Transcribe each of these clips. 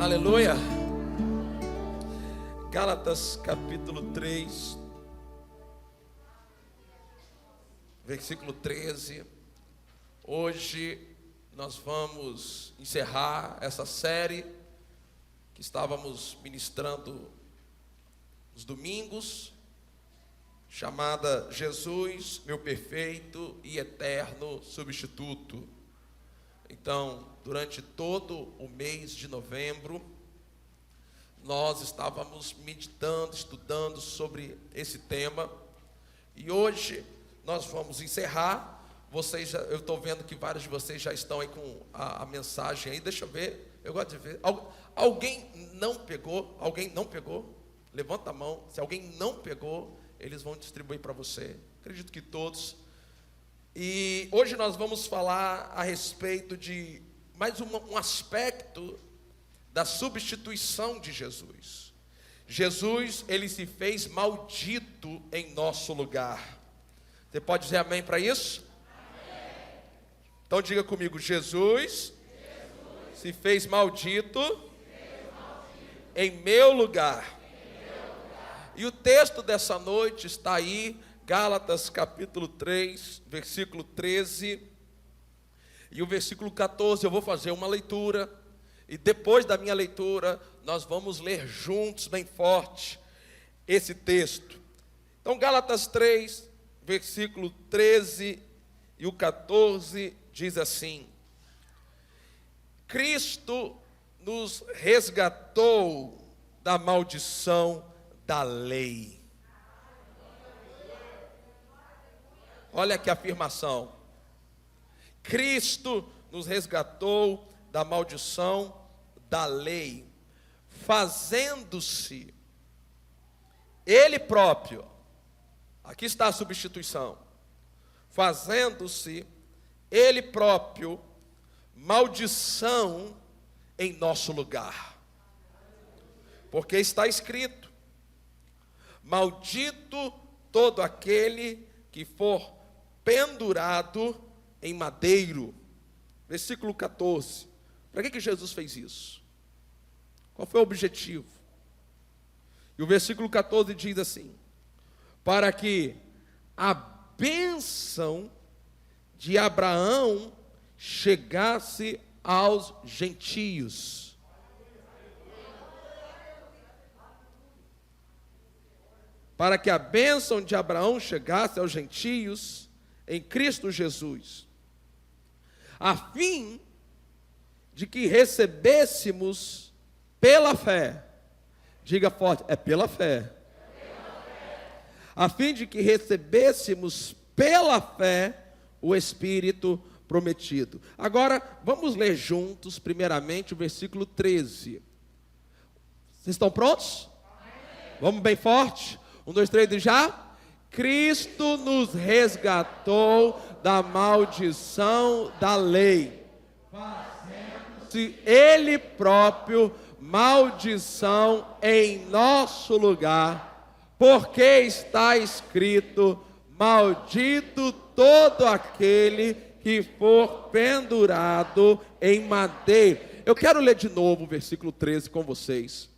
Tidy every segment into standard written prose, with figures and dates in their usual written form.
Aleluia. Gálatas capítulo 3, versículo 13. Hoje nós vamos encerrar essa série que estávamos ministrando nos domingos, chamada Jesus, meu perfeito e eterno substituto. Então, durante todo o mês de novembro, nós estávamos meditando, estudando sobre esse tema. E hoje nós vamos encerrar. Eu estou vendo que vários de vocês já estão aí com a mensagem aí. Deixa eu ver, eu gosto de ver. Alguém não pegou? Alguém não pegou? Levanta a mão. Se alguém não pegou, eles vão distribuir para você. Acredito que todos. E hoje nós vamos falar a respeito de mais um aspecto da substituição de Jesus. Jesus, ele se fez maldito em nosso lugar. Você pode dizer amém para isso? Amém. Então diga comigo: Jesus se fez maldito em meu lugar. E o texto dessa noite está aí, Gálatas capítulo 3, versículo 13 e o versículo 14. Eu vou fazer uma leitura e depois da minha leitura nós vamos ler juntos bem forte esse texto. Então Gálatas 3, versículo 13 e o 14 diz assim: Cristo nos resgatou da maldição da lei. Olha que afirmação. Cristo nos resgatou da maldição da lei, fazendo-se Ele próprio, aqui está a substituição, fazendo-se Ele próprio maldição em nosso lugar. Porque está escrito: maldito todo aquele que for pendurado em madeiro. Versículo 14. Para que Jesus fez isso? Qual foi o objetivo? E o versículo 14 diz assim: para que a bênção de Abraão chegasse aos gentios. Para que a bênção de Abraão chegasse aos gentios em Cristo Jesus, a fim de que recebêssemos pela fé, diga forte, é pela fé, a fim de que recebêssemos pela fé o Espírito prometido. Agora, vamos ler juntos, primeiramente, o versículo 13. Vocês estão prontos? Amém. Vamos bem forte? 1, 2, 3 e já? Cristo nos resgatou da maldição da lei, fazendo-se Ele próprio maldição em nosso lugar, porque está escrito: maldito todo aquele que for pendurado em madeiro. Eu quero ler de novo o versículo 13 com vocês.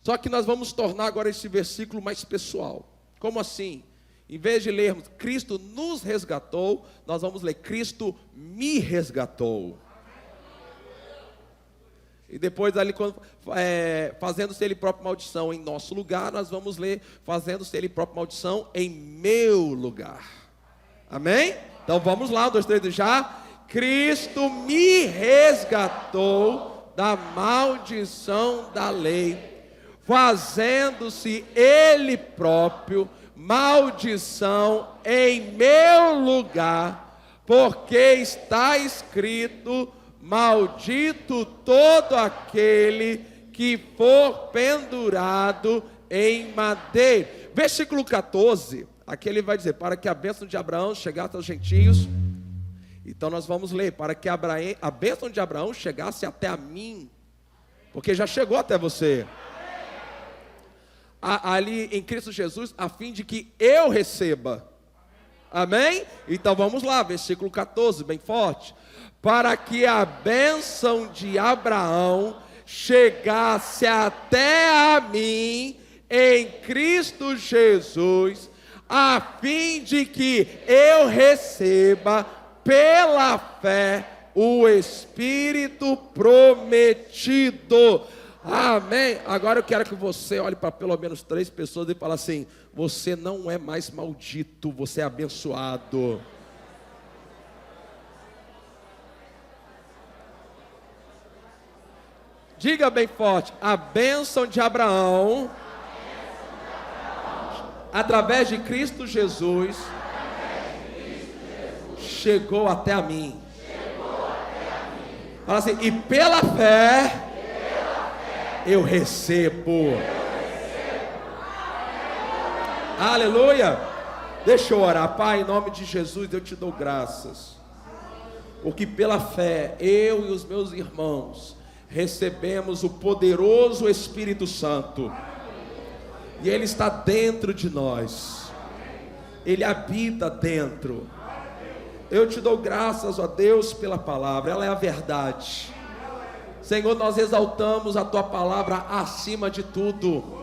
Só que nós vamos tornar agora esse versículo mais pessoal. Como assim? Em vez de lermos Cristo nos resgatou, nós vamos ler Cristo me resgatou. E depois ali, fazendo-se Ele próprio maldição em nosso lugar, nós vamos ler fazendo-se Ele próprio maldição em meu lugar. Amém? Então vamos lá, 1, 2, 3 já. Cristo me resgatou da maldição da lei, fazendo-se Ele próprio maldição em meu lugar, porque está escrito: maldito todo aquele que for pendurado em madeiro. Versículo 14, aqui ele vai dizer: para que a bênção de Abraão chegasse aos gentios. Então nós vamos ler: para que a bênção de Abraão chegasse até a mim, porque já chegou até você. Ali em Cristo Jesus, a fim de que eu receba. Amém? Então vamos lá, versículo 14, bem forte. Para que a bênção de Abraão chegasse até a mim em Cristo Jesus, a fim de que eu receba pela fé o Espírito prometido. Amém. Agora eu quero que você olhe para pelo menos 3 pessoas e fale assim: você não é mais maldito, você é abençoado. Diga bem forte: a bênção de Abraão, através de Cristo Jesus, chegou até a mim. Fala assim: e pela fé, eu recebo. Aleluia. Deixa eu orar. Pai, em nome de Jesus, eu te dou graças, porque pela fé, eu e os meus irmãos recebemos o poderoso Espírito Santo, e Ele está dentro de nós, Ele habita dentro. Eu te dou graças, ó Deus, pela palavra, ela é a verdade. Senhor, nós exaltamos a Tua palavra acima de tudo,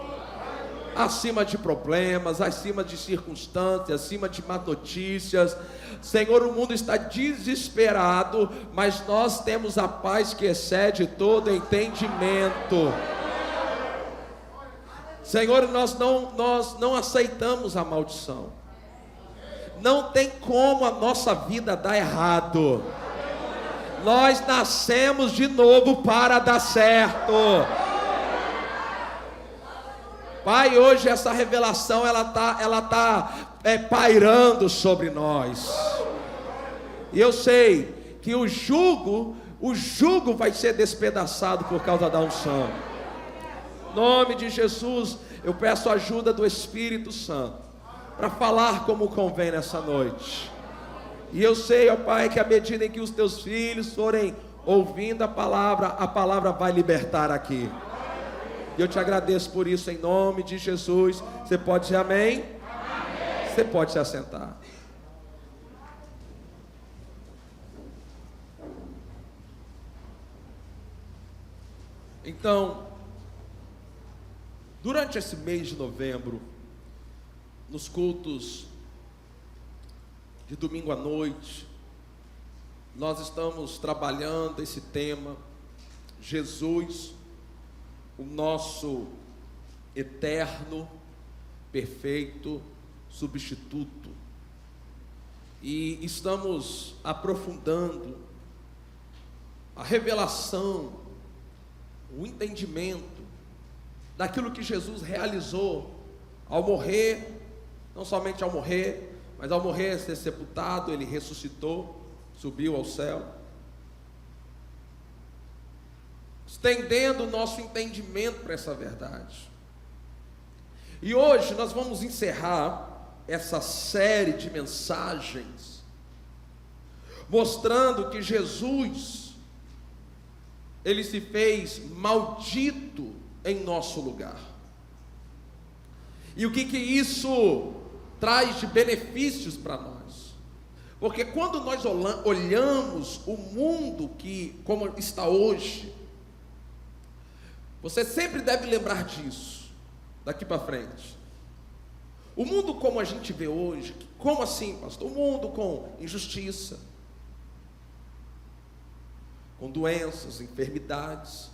acima de problemas, acima de circunstâncias, acima de má notícias. Senhor, o mundo está desesperado, mas nós temos a paz que excede todo entendimento. Senhor, nós não aceitamos a maldição. Não tem como a nossa vida dar errado. Nós nascemos de novo para dar certo. Pai, hoje essa revelação ela tá pairando sobre nós. E eu sei que o jugo vai ser despedaçado por causa da unção. Em nome de Jesus, eu peço a ajuda do Espírito Santo para falar como convém nessa noite. E eu sei, ó Pai, que à medida em que os teus filhos forem ouvindo a palavra vai libertar aqui. E eu te agradeço por isso, em nome de Jesus. Você pode dizer amém? Amém. Você pode se assentar. Então, durante esse mês de novembro, nos cultos de domingo à noite, nós estamos trabalhando esse tema, Jesus, o nosso eterno, perfeito substituto. E estamos aprofundando a revelação, o entendimento daquilo que Jesus realizou ao morrer, não somente ao morrer, mas ao morrer, ser sepultado, Ele ressuscitou, subiu ao céu, estendendo o nosso entendimento para essa verdade. E hoje nós vamos encerrar essa série de mensagens, mostrando que Jesus, Ele se fez maldito em nosso lugar. E o que isso traz de benefícios para nós? Porque quando nós olhamos o mundo como está hoje, você sempre deve lembrar disso, daqui para frente. O mundo como a gente vê hoje, como assim, pastor? O mundo com injustiça, com doenças, enfermidades,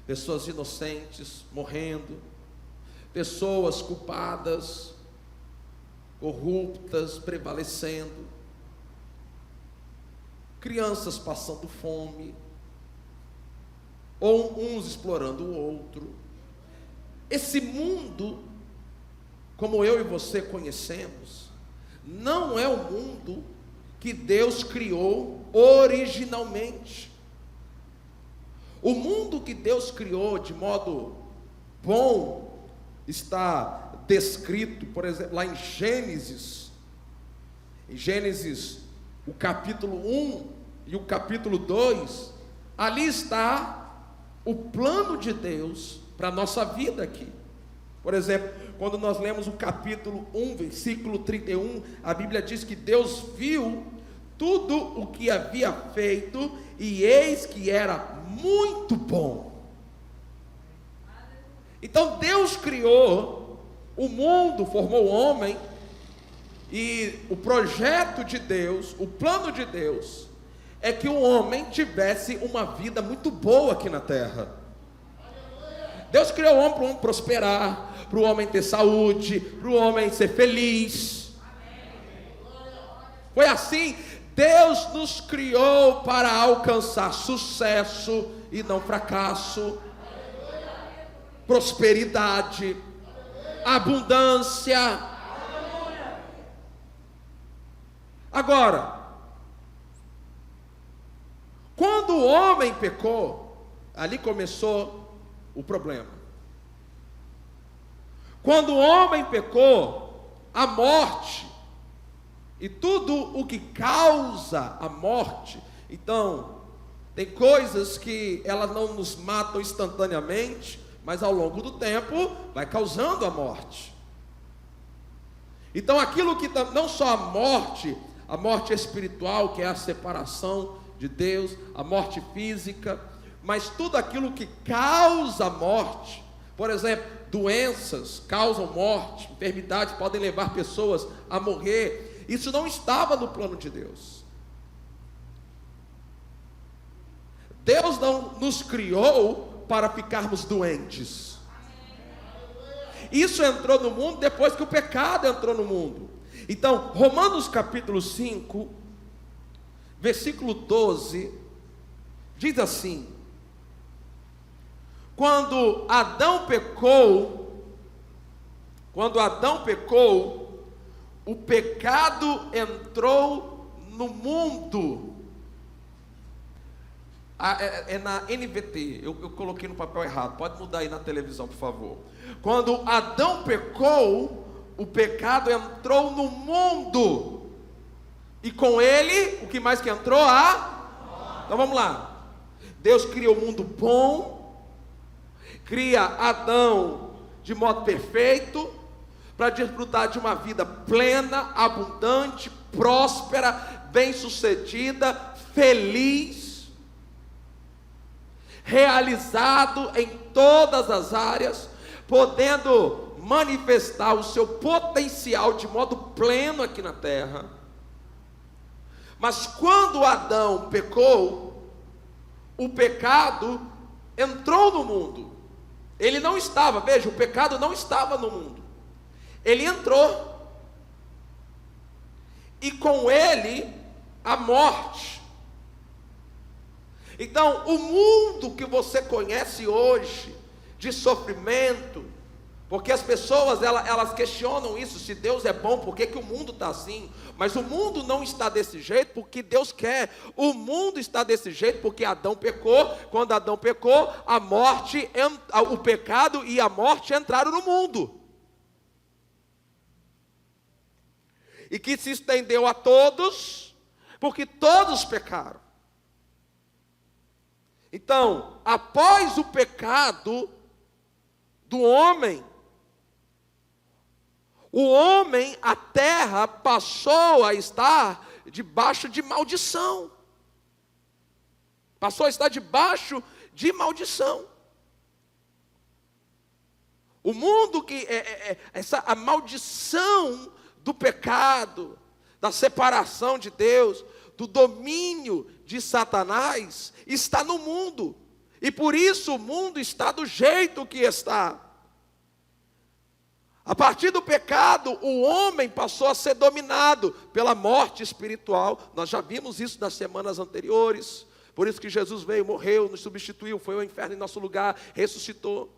pessoas inocentes morrendo, pessoas culpadas, corruptas prevalecendo, crianças passando fome, ou uns explorando o outro. Esse mundo, como eu e você conhecemos, não é o mundo que Deus criou originalmente. O mundo que Deus criou de modo bom está descrito, por exemplo, lá em Gênesis, o capítulo 1 e o capítulo 2, ali está o plano de Deus para a nossa vida aqui. Por exemplo, quando nós lemos o capítulo 1, versículo 31, a Bíblia diz que Deus viu tudo o que havia feito, e eis que era muito bom. Então Deus criou o mundo, formou o homem, e o projeto de Deus, o plano de Deus, é que o homem tivesse uma vida muito boa aqui na terra. Deus criou o homem para o homem prosperar, para o homem ter saúde, para o homem ser feliz. Foi assim, Deus nos criou para alcançar sucesso e não fracasso, prosperidade, abundância. Agora, quando o homem pecou, ali começou o problema. Quando o homem pecou, a morte e tudo o que causa a morte. Então, tem coisas que elas não nos matam instantaneamente, mas ao longo do tempo vai causando a morte. Então, aquilo que não só a morte espiritual, que é a separação de Deus, a morte física, mas tudo aquilo que causa morte. Por exemplo, doenças causam morte, enfermidades podem levar pessoas a morrer. Isso não estava no plano de Deus. Deus não nos criou para ficarmos doentes. Isso entrou no mundo depois que o pecado entrou no mundo. Então, Romanos capítulo 5, versículo 12, diz assim: quando Adão pecou, o pecado entrou no mundo. É na NVT, eu coloquei no papel errado, pode mudar aí na televisão, por favor. Quando Adão pecou, o pecado entrou no mundo, e com ele, o que mais que entrou? Então vamos lá. Deus cria o mundo bom, cria Adão de modo perfeito, para desfrutar de uma vida plena, abundante, próspera, bem-sucedida, feliz, realizado em todas as áreas, podendo manifestar o seu potencial de modo pleno aqui na terra. Mas quando Adão pecou, o pecado entrou no mundo. Ele não estava, veja, o pecado não estava no mundo. Ele entrou. E com ele, a morte. Então, o mundo que você conhece hoje, de sofrimento, porque as pessoas, elas questionam isso, se Deus é bom, por que o mundo está assim? Mas o mundo não está desse jeito porque Deus quer. O mundo está desse jeito porque Adão pecou. Quando Adão pecou, a morte, o pecado e a morte entraram no mundo. E que se estendeu a todos, porque todos pecaram. Então, após o pecado do homem, a terra passou a estar debaixo de maldição. Passou a estar debaixo de maldição. O mundo que a maldição do pecado, da separação de Deus, do domínio de Satanás, está no mundo. E por isso o mundo está do jeito que está. A partir do pecado, o homem passou a ser dominado pela morte espiritual. Nós já vimos isso nas semanas anteriores. Por isso que Jesus veio, morreu, nos substituiu, foi ao inferno em nosso lugar, ressuscitou.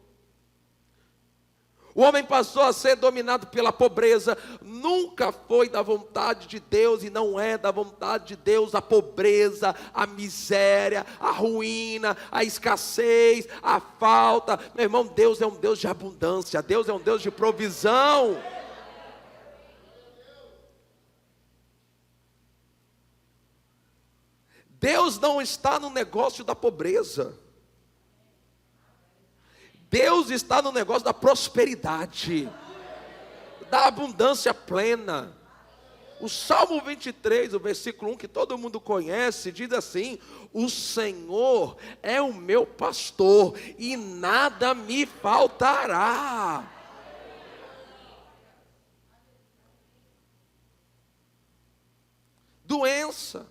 O homem passou a ser dominado pela pobreza. Nunca foi da vontade de Deus e não é da vontade de Deus a pobreza, a miséria, a ruína, a escassez, a falta. Meu irmão, Deus é um Deus de abundância, Deus é um Deus de provisão. Deus não está no negócio da pobreza. Deus está no negócio da prosperidade, da abundância plena. O Salmo 23, o versículo 1, que todo mundo conhece, diz assim: o Senhor é o meu pastor e nada me faltará. Doença.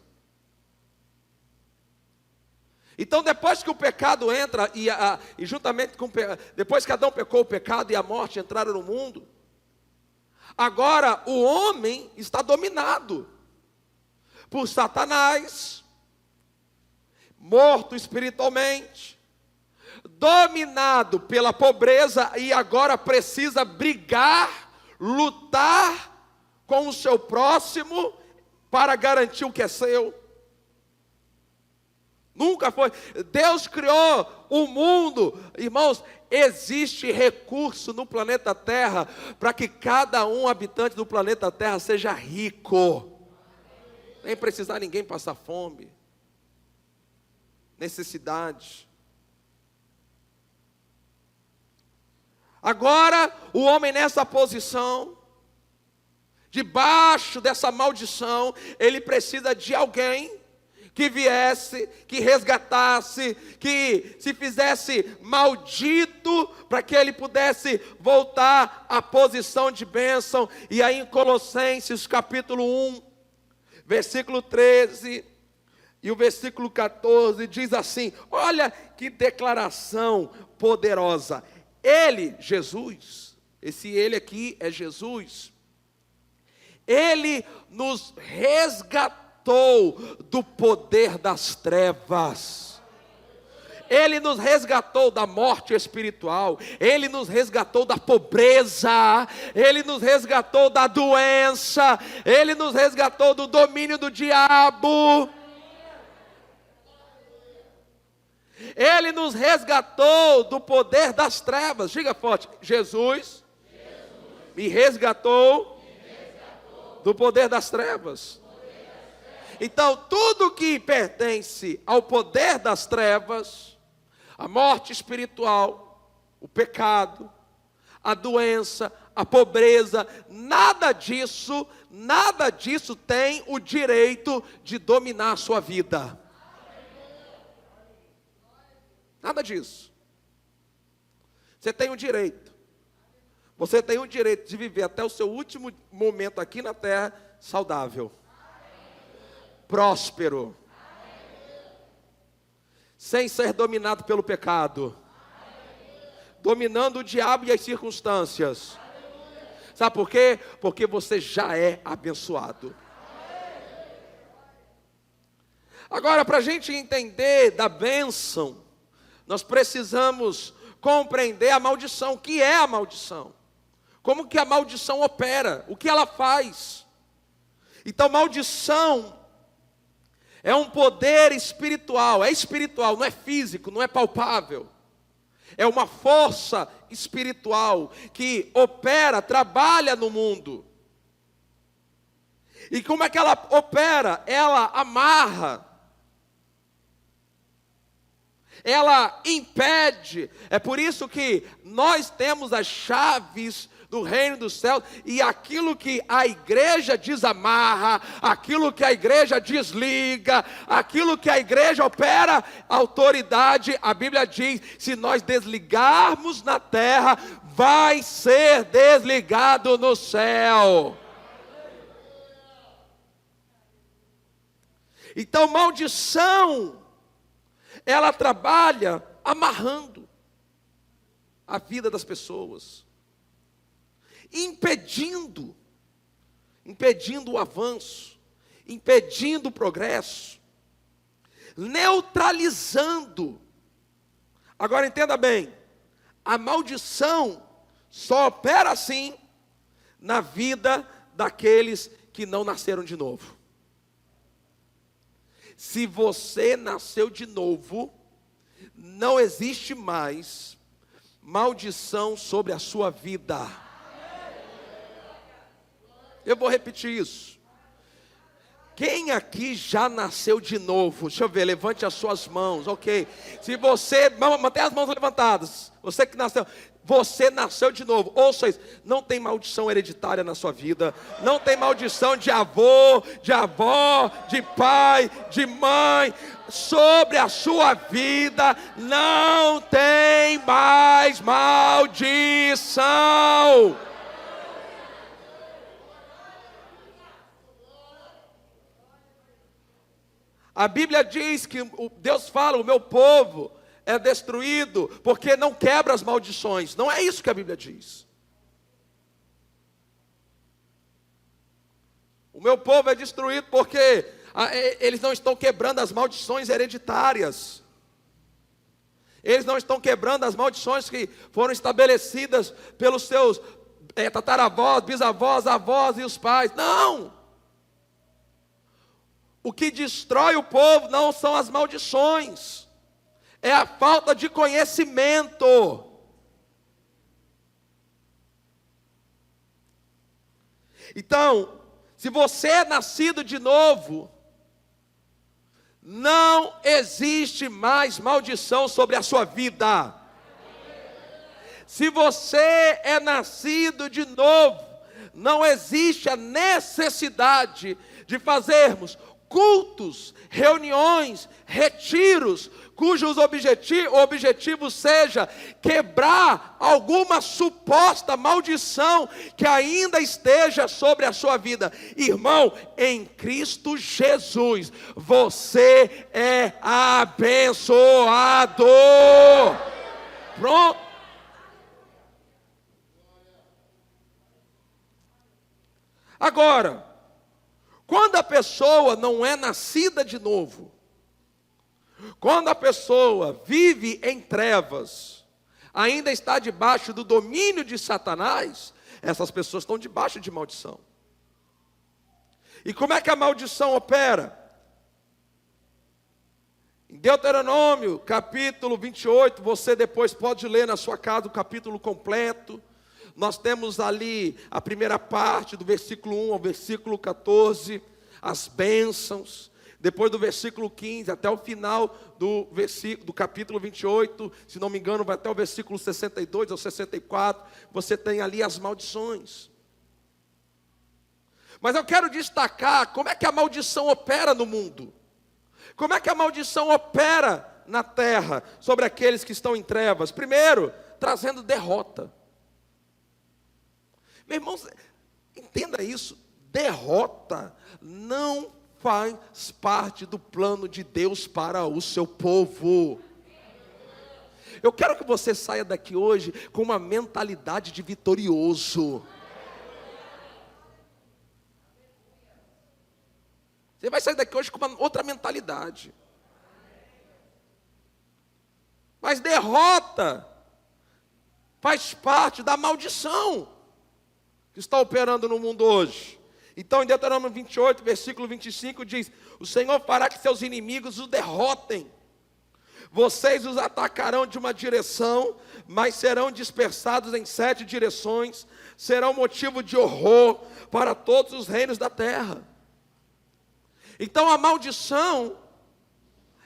Então, depois que o pecado entra, e juntamente com depois que Adão pecou, o pecado e a morte entraram no mundo, agora o homem está dominado por Satanás, morto espiritualmente, dominado pela pobreza, e agora precisa brigar, lutar com o seu próximo para garantir o que é seu. Nunca foi. Deus criou o mundo, irmãos. Existe recurso no planeta Terra para que cada um habitante do planeta Terra seja rico, nem precisar ninguém passar fome, necessidade. Agora o homem nessa posição, debaixo dessa maldição, ele precisa de alguém que viesse, que resgatasse, que se fizesse maldito, para que ele pudesse voltar à posição de bênção. E aí em Colossenses capítulo 1, versículo 13, e o versículo 14, diz assim, olha que declaração poderosa. Ele, Jesus, esse ele aqui é Jesus, ele nos resgatou do poder das trevas. Ele nos resgatou da morte espiritual. Ele nos resgatou da pobreza. Ele nos resgatou da doença. Ele nos resgatou do domínio do diabo. Ele nos resgatou do poder das trevas. Diga forte: Jesus me resgatou do poder das trevas. Então, tudo que pertence ao poder das trevas, a morte espiritual, o pecado, a doença, a pobreza, nada disso tem o direito de dominar a sua vida. Nada disso. Você tem o direito. Você tem o direito de viver até o seu último momento aqui na terra saudável, próspero, sem ser dominado pelo pecado, dominando o diabo e as circunstâncias. Sabe por quê? Porque você já é abençoado. Agora, para a gente entender da bênção, nós precisamos compreender a maldição. O que é a maldição? Como que a maldição opera? O que ela faz? Então, maldição é um poder espiritual. É espiritual, não é físico, não é palpável. É uma força espiritual que opera, trabalha no mundo. E como é que ela opera? Ela amarra, ela impede. É por isso que nós temos as chaves do reino dos céus, e aquilo que a igreja desamarra, aquilo que a igreja desliga, aquilo que a igreja opera autoridade, a Bíblia diz, se nós desligarmos na terra, vai ser desligado no céu. Então, maldição, ela trabalha amarrando a vida das pessoas, impedindo o avanço, impedindo o progresso, neutralizando. Agora entenda bem, a maldição só opera assim na vida daqueles que não nasceram de novo. Se você nasceu de novo, não existe mais maldição sobre a sua vida. Eu vou repetir isso. Quem aqui já nasceu de novo? Deixa eu ver, levante as suas mãos, ok. Se você, mantenha as mãos levantadas. Você que nasceu. você nasceu de novo. Ouça isso, não tem maldição hereditária na sua vida, não tem maldição de avô, de avó, de pai, de mãe, sobre a sua vida não tem mais maldição. A Bíblia diz que Deus fala, o meu povo é destruído porque não quebra as maldições. Não é isso que a Bíblia diz. O meu povo é destruído porque eles não estão quebrando as maldições hereditárias. Eles não estão quebrando as maldições que foram estabelecidas pelos seus tataravós, bisavós, avós e os pais. Não! O que destrói o povo não são as maldições, é a falta de conhecimento. Então, se você é nascido de novo, não existe mais maldição sobre a sua vida. Se você é nascido de novo, não existe a necessidade de fazermos cultos, reuniões, retiros, cujos objetivo seja quebrar alguma suposta maldição que ainda esteja sobre a sua vida. Irmão, em Cristo Jesus, você é abençoado. Pronto. Agora, quando a pessoa não é nascida de novo, quando a pessoa vive em trevas, ainda está debaixo do domínio de Satanás, essas pessoas estão debaixo de maldição. E como é que a maldição opera? Em Deuteronômio, capítulo 28, você depois pode ler na sua casa o capítulo completo. Nós temos ali a primeira parte, do versículo 1 ao versículo 14, as bênçãos. Depois do versículo 15 até o final do capítulo 28, se não me engano, vai até o versículo 62 ou 64, você tem ali as maldições. Mas eu quero destacar como é que a maldição opera no mundo. Como é que a maldição opera na terra sobre aqueles que estão em trevas? Primeiro, trazendo derrota. Meu irmão, entenda isso, derrota não faz parte do plano de Deus para o seu povo. Eu quero que você saia daqui hoje com uma mentalidade de vitorioso. Você vai sair daqui hoje com uma outra mentalidade. Mas derrota faz parte da maldição que está operando no mundo hoje. Então, em Deuteronômio 28, versículo 25, diz: o Senhor fará que seus inimigos os derrotem. Vocês os atacarão de uma direção, mas serão dispersados em 7 direções. Serão motivo de horror para todos os reinos da terra. Então, a maldição,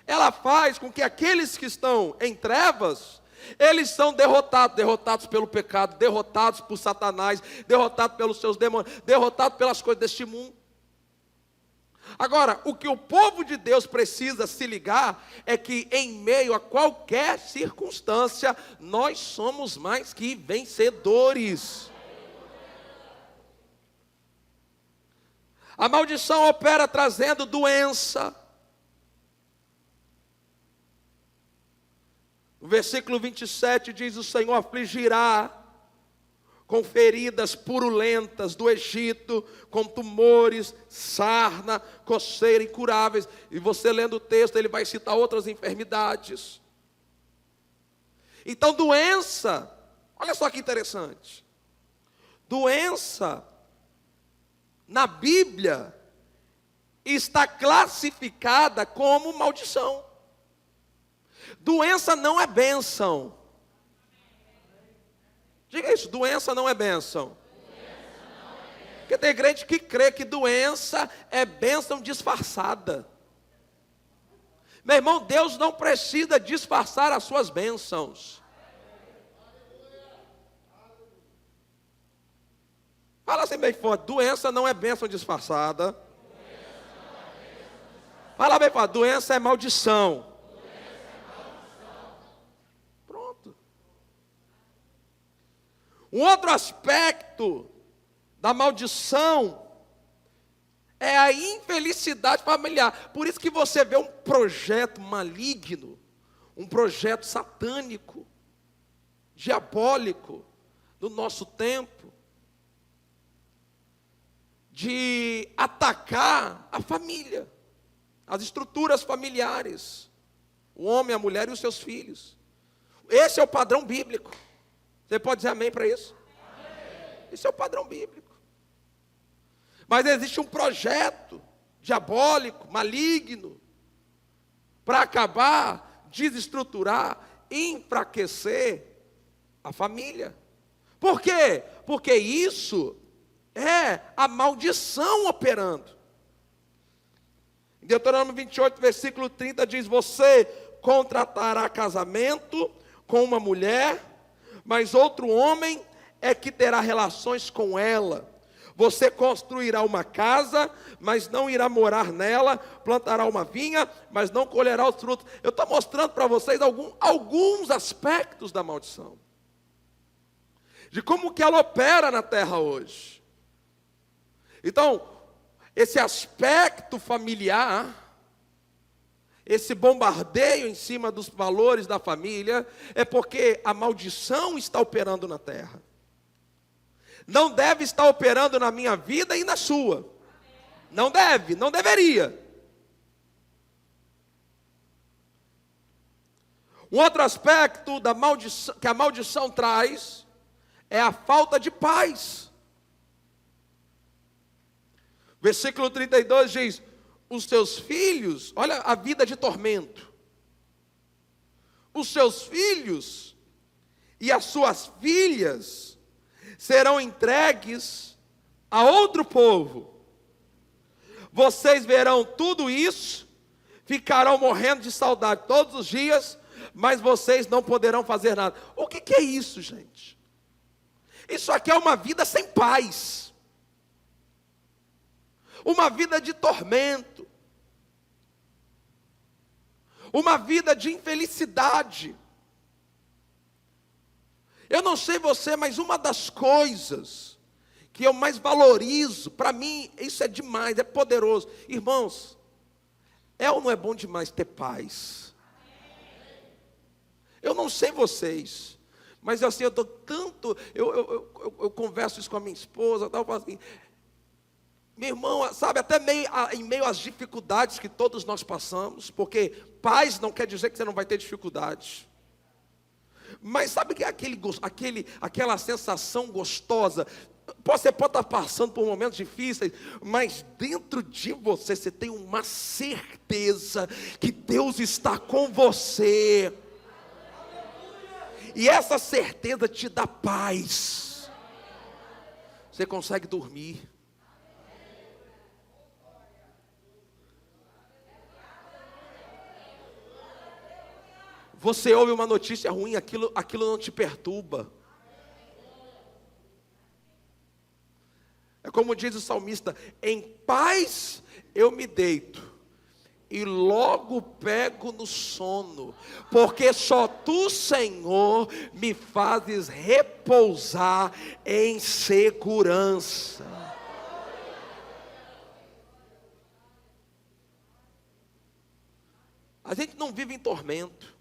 ela faz com que aqueles que estão em trevas, eles são derrotados pelo pecado, derrotados por Satanás, derrotados pelos seus demônios, derrotados pelas coisas deste mundo. Agora, o que o povo de Deus precisa se ligar é que em meio a qualquer circunstância, nós somos mais que vencedores. A maldição opera trazendo doença. O versículo 27 diz: o Senhor afligirá com feridas purulentas do Egito, com tumores, sarna, coceira incuráveis. E você lendo o texto, ele vai citar outras enfermidades. Então, doença, olha só que interessante. Doença, na Bíblia, está classificada como maldição. Doença não é bênção. Diga isso, doença não é bênção. Porque tem gente que crê que doença é bênção disfarçada. Meu irmão, Deus não precisa disfarçar as suas bênçãos. assim bem forte: doença não é bênção disfarçada. Fala bem forte: doença é maldição. Pronto. Um outro aspecto da maldição é a infelicidade familiar. Por isso que você vê um projeto maligno, um projeto satânico, diabólico, no nosso tempo, de atacar a família, as estruturas familiares, o homem, a mulher e os seus filhos. Esse é o padrão bíblico. Você pode dizer amém para isso? Amém. Esse é o padrão bíblico. Mas existe um projeto diabólico, maligno, para acabar, desestruturar, enfraquecer a família. Por quê? Porque isso é a maldição operando. Em Deuteronômio 28, versículo 30 diz: você contratará casamento com uma mulher, mas outro homem é que terá relações com ela. Você construirá uma casa, mas não irá morar nela. Plantará uma vinha, mas não colherá os frutos. Eu estou mostrando para vocês alguns aspectos da maldição, de como que ela opera na terra hoje. Então, esse aspecto familiar, esse bombardeio em cima dos valores da família, é porque a maldição está operando na terra. Não deve estar operando na minha vida e na sua. Não deve, não deveria. Um outro aspecto da maldição, que a maldição traz, é a falta de paz. Versículo 32 diz: os seus filhos, olha a vida de tormento. Os seus filhos e as suas filhas serão entregues a outro povo. Vocês verão tudo isso, ficarão morrendo de saudade todos os dias, mas vocês não poderão fazer nada. O que é isso, gente? Isso aqui é uma vida sem paz, uma vida de tormento, uma vida de infelicidade. Eu não sei você, mas uma das coisas que eu mais valorizo, para mim, isso é demais, é poderoso. Irmãos, é ou não é bom demais ter paz? Eu não sei vocês, mas assim, eu estou tanto, eu converso isso com a minha esposa, eu falo assim, meu irmão, sabe, até em meio às dificuldades que todos nós passamos, porque paz não quer dizer que você não vai ter dificuldades. Mas sabe que é aquela sensação gostosa? Você pode estar passando por momentos difíceis, mas dentro de você, você tem uma certeza que Deus está com você. E essa certeza te dá paz. Você consegue dormir. Você ouve uma notícia ruim, aquilo não te perturba. É como diz o salmista: em paz eu me deito e logo pego no sono, porque só tu, Senhor, me fazes repousar em segurança. A gente não vive em tormento.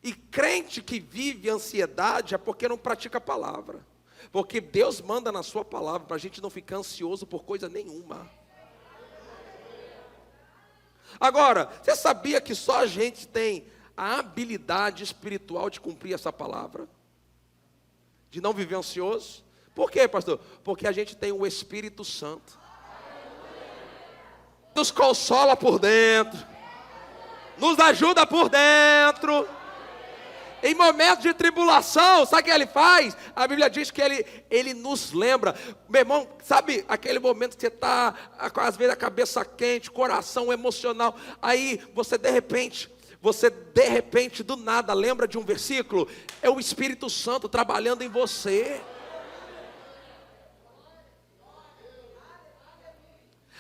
E crente que vive ansiedade é porque não pratica a palavra. Porque Deus manda na sua palavra para a gente não ficar ansioso por coisa nenhuma. Agora, você sabia que só a gente tem a habilidade espiritual de cumprir essa palavra? De não viver ansioso? Por quê, pastor? Porque a gente tem o Espírito Santo. Nos consola por dentro. Nos ajuda por dentro. Em momentos de tribulação, sabe o que ele faz? A Bíblia diz que ele nos lembra. Meu irmão, sabe aquele momento que você está, às vezes, a cabeça quente, coração emocional. Aí, você de repente, você de repente, do nada, lembra de um versículo, é o Espírito Santo trabalhando em você.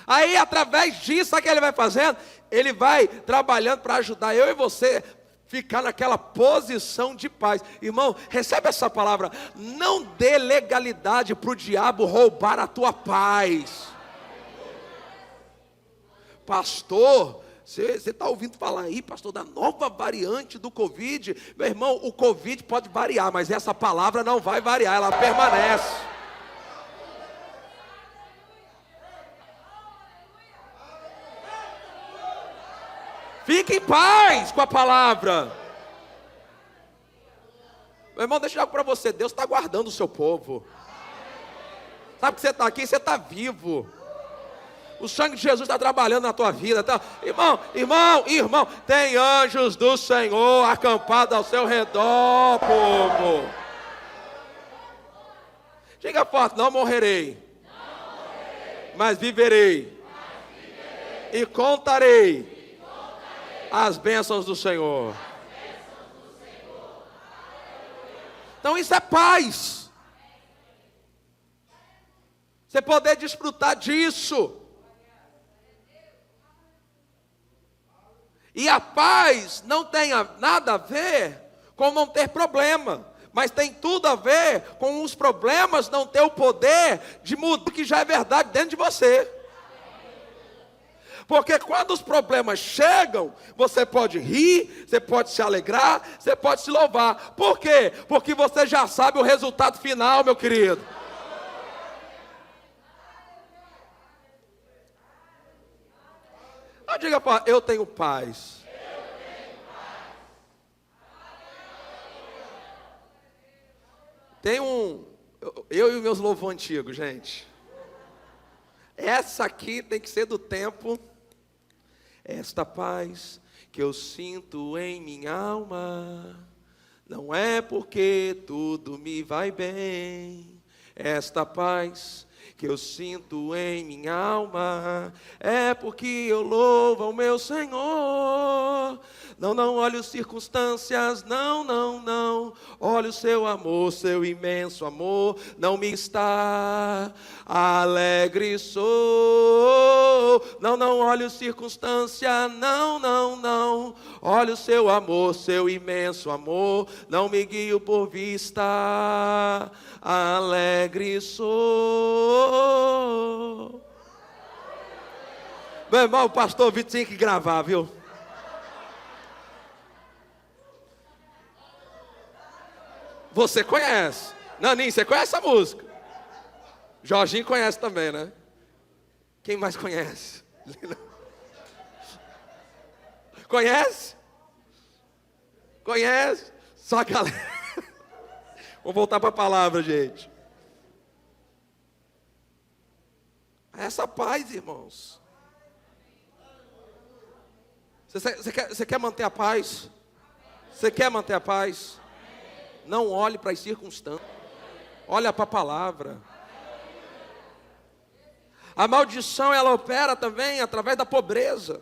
Aí através disso, sabe o que ele vai fazendo? Ele vai trabalhando para ajudar eu e você ficar naquela posição de paz. Irmão, recebe essa palavra. Não dê legalidade para o diabo roubar a tua paz. Pastor, você está ouvindo falar aí, pastor, da nova variante do Covid. Meu irmão, o Covid pode variar, mas essa palavra não vai variar, ela permanece. Fique em paz com a palavra. Meu irmão, deixa eu dizer para você, Deus está guardando o seu povo. Sabe que você está aqui, você está vivo. O sangue de Jesus está trabalhando na tua vida. Tá? Irmão, tem anjos do Senhor acampados ao seu redor, povo. Diga forte, não morrerei, mas viverei. E contarei as bênçãos do Senhor. Então isso é paz. Você poder desfrutar disso. E a paz não tem nada a ver com não ter problema, mas tem tudo a ver com os problemas não ter o poder de mudar o que já é verdade dentro de você. Porque quando os problemas chegam, você pode rir, você pode se alegrar, você pode se louvar. Por quê? Porque você já sabe o resultado final, meu querido. Não diga para eu tenho paz. Tem eu e os meus louvores antigos, gente. Essa aqui tem que ser do tempo. Esta paz que eu sinto em minha alma, não é porque tudo me vai bem. Esta paz que eu sinto em minha alma, é porque eu louvo ao meu Senhor. Não olhe as circunstâncias, não. Olhe o seu amor, seu imenso amor, não me está, alegre sou. Não olhe as circunstâncias, não. Olhe o seu amor, seu imenso amor, não me guio por vista, alegre sou. Meu irmão, o pastor Vitor tinha que gravar, viu? Você conhece. Naninho, você conhece essa música? Jorginho conhece também, né? Quem mais conhece? Conhece? Conhece? Só a galera. Vou voltar para a palavra, gente. Essa paz, irmãos. Você quer manter a paz? Você quer manter a paz? Não olhe para as circunstâncias. Olha para a palavra. A maldição, ela opera também através da pobreza.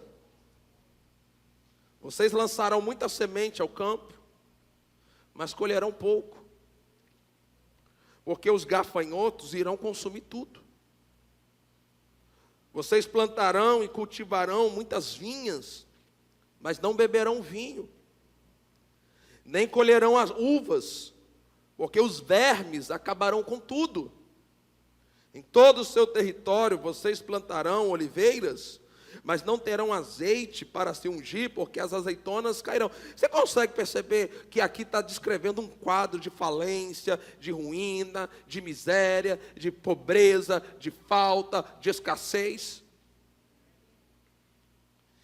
Vocês lançarão muita semente ao campo, mas colherão pouco. Porque os gafanhotos irão consumir tudo. Vocês plantarão e cultivarão muitas vinhas, mas não beberão vinho. Nem colherão as uvas, porque os vermes acabarão com tudo. Em todo o seu território vocês plantarão oliveiras, mas não terão azeite para se ungir, porque as azeitonas cairão. Você consegue perceber que aqui está descrevendo um quadro de falência, de ruína, de miséria, de pobreza, de falta, de escassez?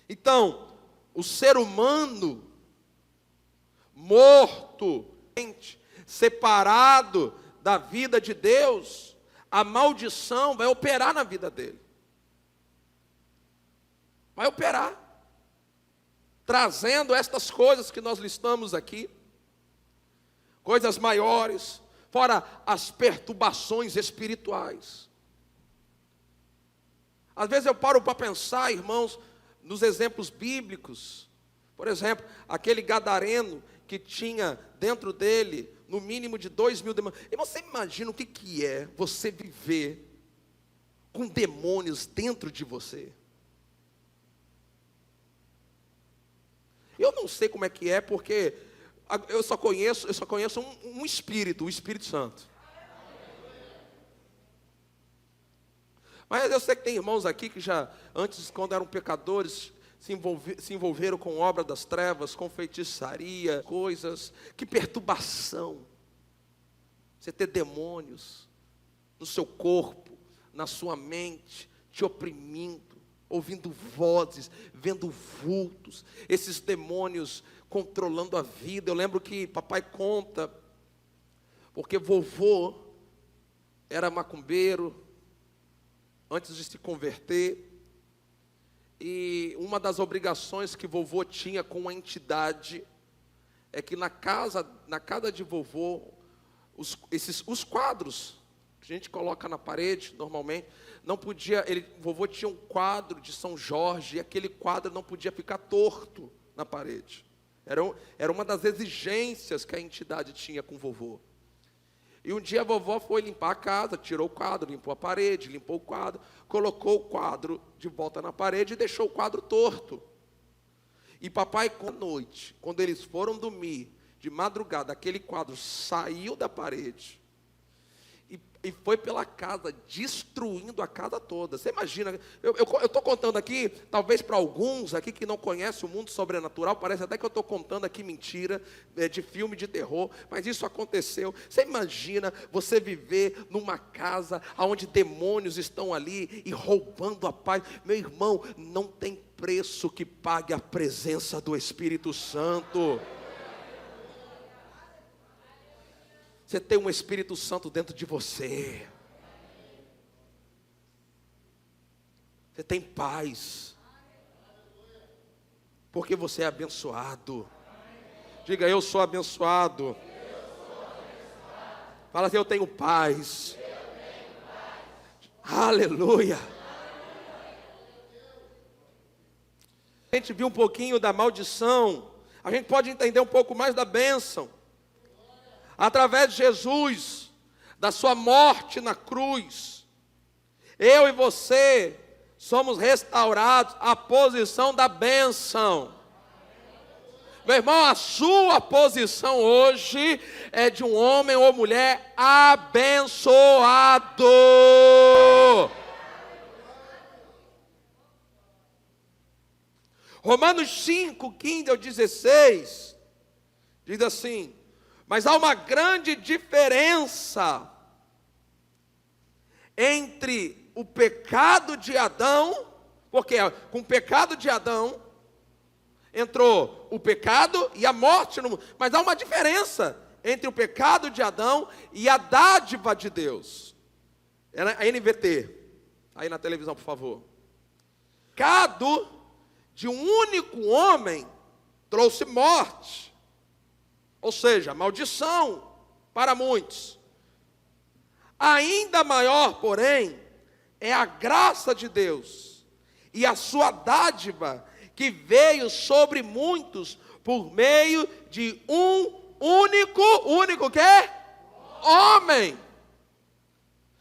Então, o ser humano morto, separado da vida de Deus, a maldição vai operar na vida dele. Vai operar, trazendo estas coisas que nós listamos aqui, coisas maiores, fora as perturbações espirituais. Às vezes eu paro para pensar, irmãos, nos exemplos bíblicos, Por exemplo, aquele gadareno que tinha dentro dele no mínimo de 2.000 demônios. E você imagina o que é você viver com demônios dentro de você? Eu não sei como é que é, porque eu só conheço um espírito, o Espírito Santo. Mas eu sei que tem irmãos aqui que já, antes, quando eram pecadores, se envolveram com obra das trevas, com feitiçaria, coisas. Que perturbação. Você ter demônios no seu corpo, na sua mente, te oprimindo, ouvindo vozes, vendo vultos, esses demônios controlando a vida. Eu lembro que papai conta, porque vovô era macumbeiro, antes de se converter, e uma das obrigações que vovô tinha com a entidade, é que na casa de vovô, os quadros, que a gente coloca na parede, normalmente, não podia, vovô tinha um quadro de São Jorge, e aquele quadro não podia ficar torto na parede. Era uma das exigências que a entidade tinha com vovô. E um dia a vovó foi limpar a casa, tirou o quadro, limpou a parede, limpou o quadro, colocou o quadro de volta na parede e deixou o quadro torto. E papai, à noite, quando eles foram dormir, de madrugada, aquele quadro saiu da parede e foi pela casa, destruindo a casa toda. Você imagina, eu estou contando aqui, talvez para alguns aqui que não conhecem o mundo sobrenatural, parece até que eu estou contando aqui mentira, de filme de terror, mas isso aconteceu. Você imagina você viver numa casa onde demônios estão ali e roubando a paz? Meu irmão, não tem preço que pague a presença do Espírito Santo. Você tem um Espírito Santo dentro de você. Você tem paz. Porque você é abençoado. Diga, eu sou abençoado. Fala assim, eu tenho paz. Aleluia. A gente viu um pouquinho da maldição. A gente pode entender um pouco mais da bênção. Através de Jesus, da sua morte na cruz, eu e você somos restaurados à posição da bênção. Meu irmão, a sua posição hoje é de um homem ou mulher abençoado. Romanos 5, 15 ao 16, diz assim: mas há uma grande diferença entre o pecado de Adão, porque com o pecado de Adão entrou o pecado e a morte no mundo. Mas há uma diferença entre o pecado de Adão e a dádiva de Deus. É a NVT, aí na televisão, por favor. O pecado de um único homem trouxe morte. Ou seja, maldição para muitos. Ainda maior, porém, é a graça de Deus e a sua dádiva que veio sobre muitos por meio de um único que? Homem.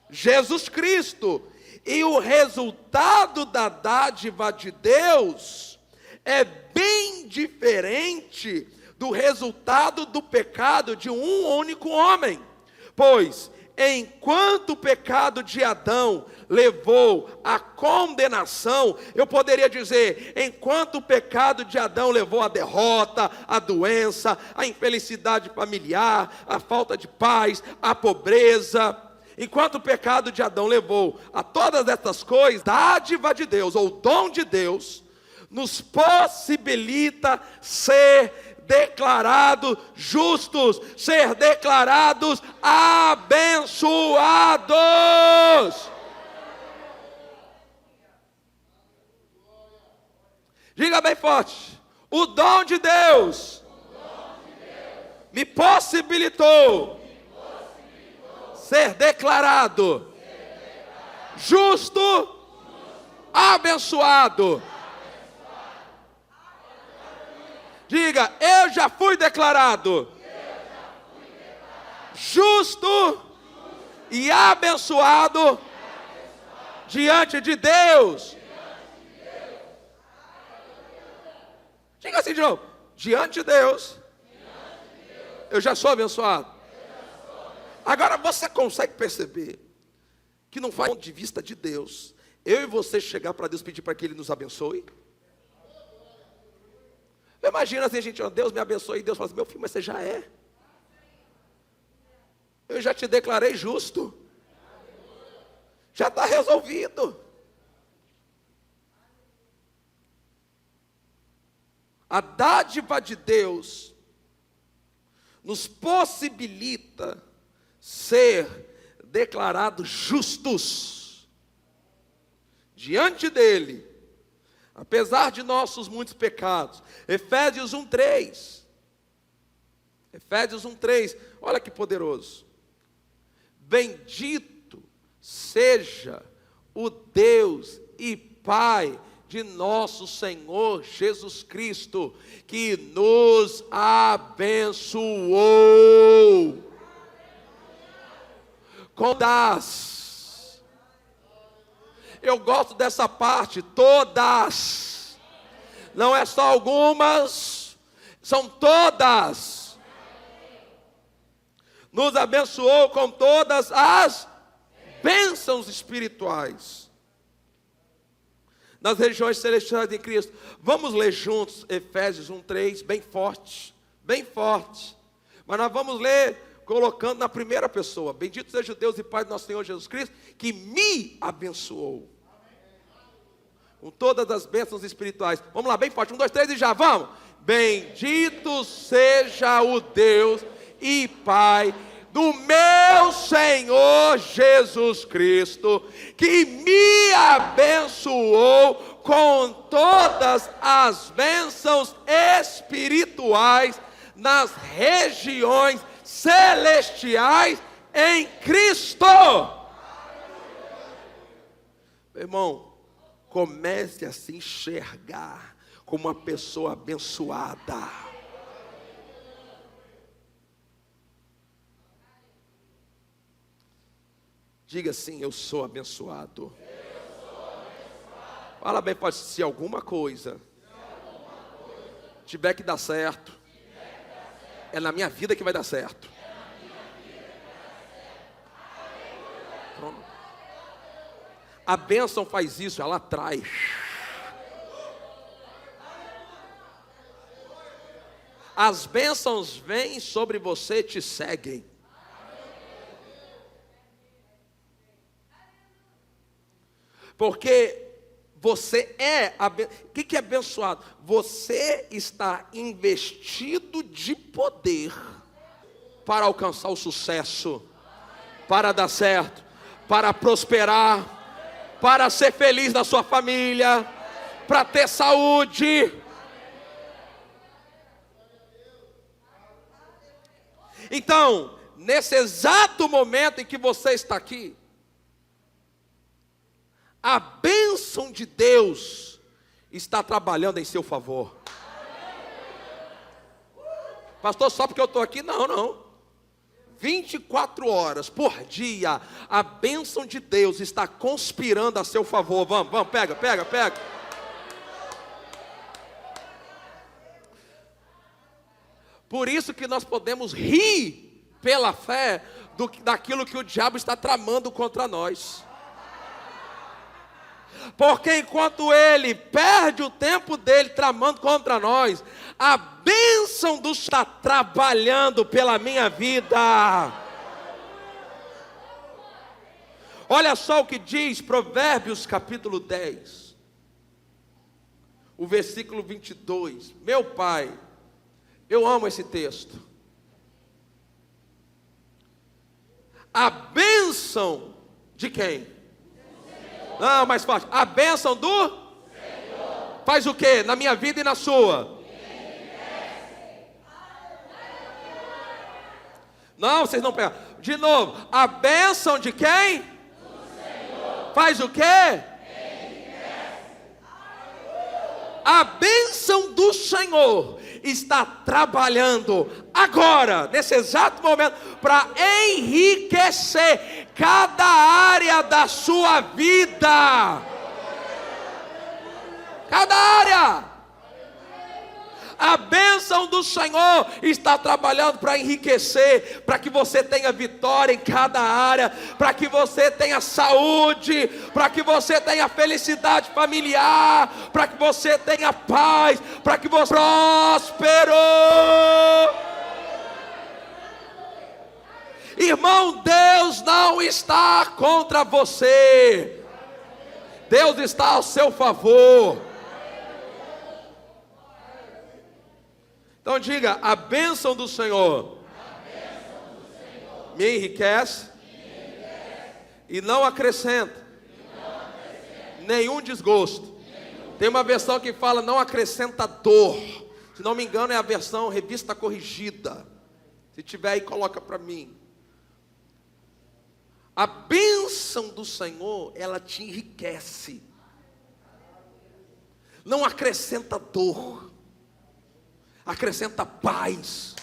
Jesus Cristo. E o resultado da dádiva de Deus é bem diferente do resultado do pecado de um único homem. Pois, enquanto o pecado de Adão levou à condenação, eu poderia dizer, enquanto o pecado de Adão levou à derrota, à doença, à infelicidade familiar, à falta de paz, à pobreza, enquanto o pecado de Adão levou a todas essas coisas, a dádiva de Deus, ou o dom de Deus, nos possibilita ser declarados justos, ser declarados abençoados. Diga bem forte: o dom de Deus me possibilitou ser declarado justo, abençoado. Diga, eu já fui declarado justo e abençoado diante de Deus. Diga assim de novo, diante de Deus, eu já sou abençoado. Agora você consegue perceber que não faz do ponto de vista de Deus, eu e você chegar para Deus pedir para que Ele nos abençoe? Imagina assim, gente, Deus me abençoe, e Deus fala assim, meu filho, mas você já é. Eu já te declarei justo. Já está resolvido. A dádiva de Deus nos possibilita ser declarados justos diante dele, apesar de nossos muitos pecados. Efésios 1:3. Efésios 1:3. Olha que poderoso. Bendito seja o Deus e Pai de nosso Senhor Jesus Cristo, que nos abençoou com das. Eu gosto dessa parte, todas. Não é só algumas, são todas. Nos abençoou com todas as bênçãos espirituais nas regiões celestiais em Cristo. Vamos ler juntos Efésios 1:3, bem forte, bem forte. Mas nós vamos ler colocando na primeira pessoa. Bendito seja o Deus e Pai do nosso Senhor Jesus Cristo, que me abençoou com todas as bênçãos espirituais. Vamos lá, bem forte, 1, 2, 3 e já, vamos. Bendito seja o Deus e Pai do meu Senhor Jesus Cristo, que me abençoou com todas as bênçãos espirituais nas regiões celestiais em Cristo. Meu irmão, comece a se enxergar como uma pessoa abençoada. Diga assim, eu sou abençoado. Fala bem, pode se alguma coisa tiver que dar certo, é na minha vida que vai dar certo. Pronto. A bênção faz isso, ela atrai. As bênçãos vêm sobre você e te seguem. Porque você é, o que é abençoado? Você está investido de poder para alcançar o sucesso, para dar certo, para prosperar, para ser feliz na sua família, para ter saúde. Então, nesse exato momento em que você está aqui, a bênção de Deus está trabalhando em seu favor. Pastor, só porque eu estou aqui? Não. 24 horas por dia, a bênção de Deus está conspirando a seu favor. Vamos, pega. Por isso que nós podemos rir pela fé daquilo que o diabo está tramando contra nós. Porque enquanto ele perde o tempo dele tramando contra nós, a bênção do está trabalhando pela minha vida. Olha só o que diz Provérbios capítulo 10, o versículo 22. Meu pai, eu amo esse texto. A bênção de quem? Não, mais forte. A bênção do Senhor faz o que? Na minha vida e na sua? Não, vocês não pegam. De novo. A bênção de quem? Do Senhor. Faz o que? A bênção do Senhor está trabalhando agora, nesse exato momento, para enriquecer cada área da sua vida. Cada área. A bênção do Senhor está trabalhando para enriquecer, para que você tenha vitória em cada área, para que você tenha saúde, para que você tenha felicidade familiar, para que você tenha paz, para que você prospere. Irmão, Deus não está contra você. Deus está ao seu favor. Então diga: a bênção do Senhor, me enriquece, e não acrescenta nenhum desgosto. Tem uma versão que fala não acrescenta dor. Se não me engano é a versão Revista Corrigida. Se tiver aí, coloca para mim. A bênção do Senhor, ela te enriquece. Não acrescenta dor. Acrescenta paz.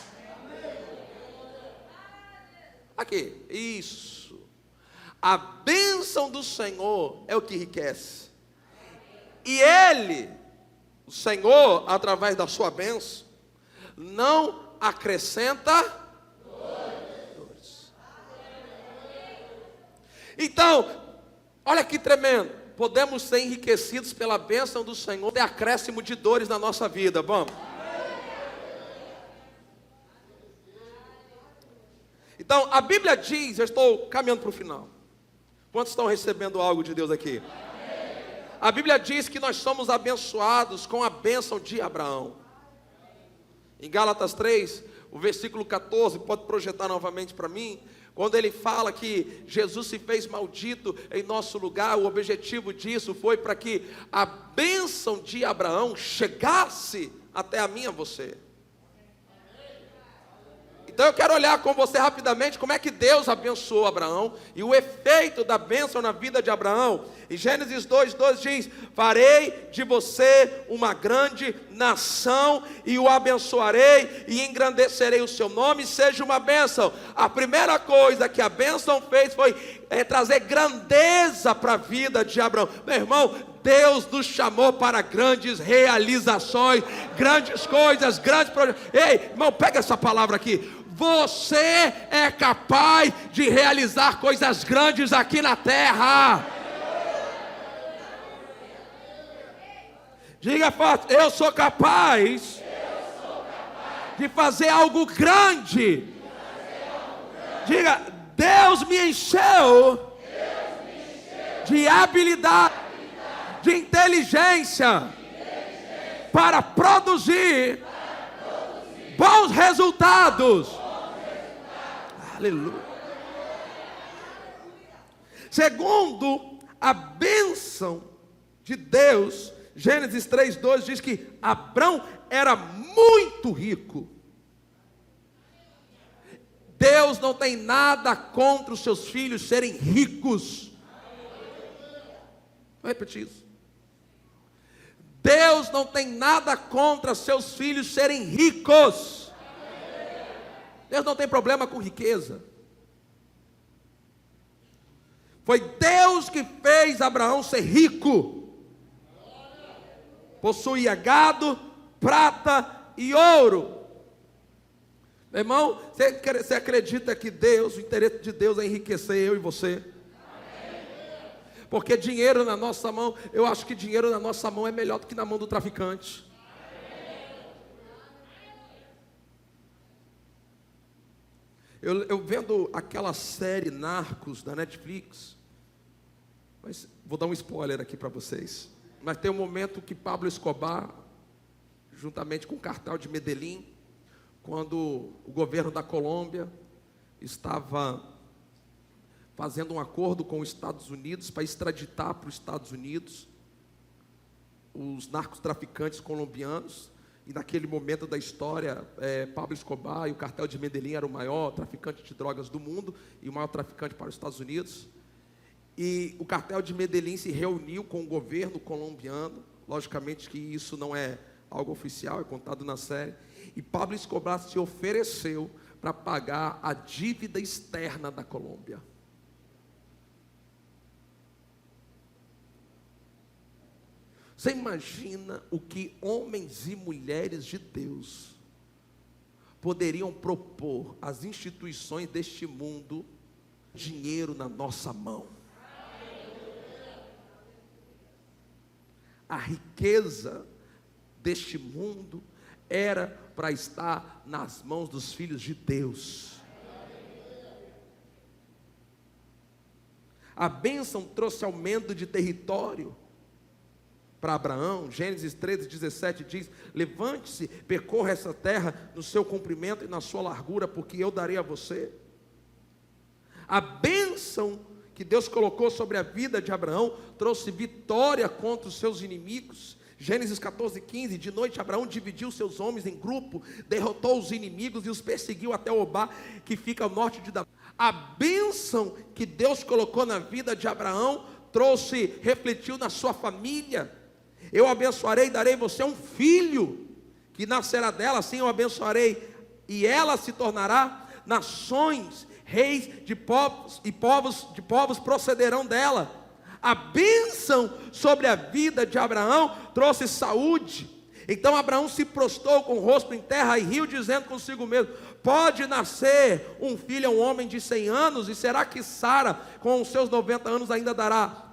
Aqui, isso. A bênção do Senhor é o que enriquece. E Ele, o Senhor, através da sua bênção, não acrescenta dores. Então, olha que tremendo. Podemos ser enriquecidos pela bênção do Senhor, ter acréscimo de dores na nossa vida. Vamos. Então, a Bíblia diz, eu estou caminhando para o final. Quantos estão recebendo algo de Deus aqui? A Bíblia diz que nós somos abençoados com a bênção de Abraão. Em Gálatas 3, o versículo 14, pode projetar novamente para mim, quando ele fala que Jesus se fez maldito em nosso lugar, o objetivo disso foi para que a bênção de Abraão chegasse até a mim e a você. Então eu quero olhar com você rapidamente como é que Deus abençoou Abraão e o efeito da bênção na vida de Abraão. Em Gênesis 2:12 diz: farei de você uma grande nação e o abençoarei e engrandecerei o seu nome, seja uma bênção. A primeira coisa que a bênção fez foi trazer grandeza para a vida de Abraão. Meu irmão, Deus nos chamou para grandes realizações, grandes coisas, grandes projetos. Ei, irmão, pega essa palavra aqui. Você é capaz de realizar coisas grandes aqui na terra. Diga forte: eu sou capaz de fazer algo grande. Diga: Deus me encheu de habilidade, de inteligência para produzir bons resultados. Aleluia. Segundo a bênção de Deus, Gênesis 3:12 diz que Abrão era muito rico. Deus não tem nada contra os seus filhos serem ricos. Vou repetir isso. Deus não tem nada contra seus filhos serem ricos. Deus não tem problema com riqueza. Foi Deus que fez Abraão ser rico. Possuía gado, prata e ouro. Meu irmão, você acredita que Deus, o interesse de Deus é enriquecer eu e você? Porque dinheiro na nossa mão, eu acho que dinheiro na nossa mão é melhor do que na mão do traficante. Eu vendo aquela série Narcos da Netflix, mas vou dar um spoiler aqui para vocês. Mas tem um momento que Pablo Escobar, juntamente com o cartel de Medellín, quando o governo da Colômbia estava fazendo um acordo com os Estados Unidos para extraditar para os Estados Unidos os narcotraficantes colombianos. E naquele momento da história, Pablo Escobar e o cartel de Medellín era o maior traficante de drogas do mundo e o maior traficante para os Estados Unidos. E o cartel de Medellín se reuniu com o governo colombiano, Logicamente que isso não é algo oficial, é contado na série. E Pablo Escobar se ofereceu para pagar a dívida externa da Colômbia. Você imagina o que homens e mulheres de Deus poderiam propor às instituições deste mundo, dinheiro na nossa mão. A riqueza deste mundo era para estar nas mãos dos filhos de Deus. A bênção trouxe aumento de território para Abraão. Gênesis 13:17 diz: levante-se, percorra essa terra no seu comprimento e na sua largura, porque eu darei a você. A bênção que Deus colocou sobre a vida de Abraão trouxe vitória contra os seus inimigos. Gênesis 14:15, de noite Abraão dividiu seus homens em grupo, derrotou os inimigos e os perseguiu até Obá, que fica ao norte de Damasco. A bênção que Deus colocou na vida de Abraão refletiu na sua família. Eu abençoarei e darei você um filho, que nascerá dela, assim eu abençoarei, e ela se tornará nações, reis de povos, e povos procederão dela. A bênção sobre a vida de Abraão trouxe saúde. Então Abraão se prostrou com o rosto em terra e riu, dizendo consigo mesmo: pode nascer um filho a um homem de 100 anos, e será que Sara, com os seus 90 anos, ainda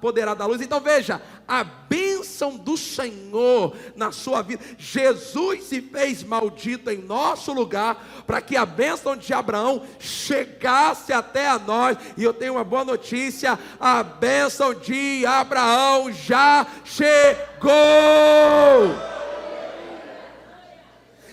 poderá dar luz? Então veja, a bênção do Senhor na sua vida. Jesus se fez maldito em nosso lugar, para que a bênção de Abraão chegasse até a nós. E eu tenho uma boa notícia: a bênção de Abraão já chegou.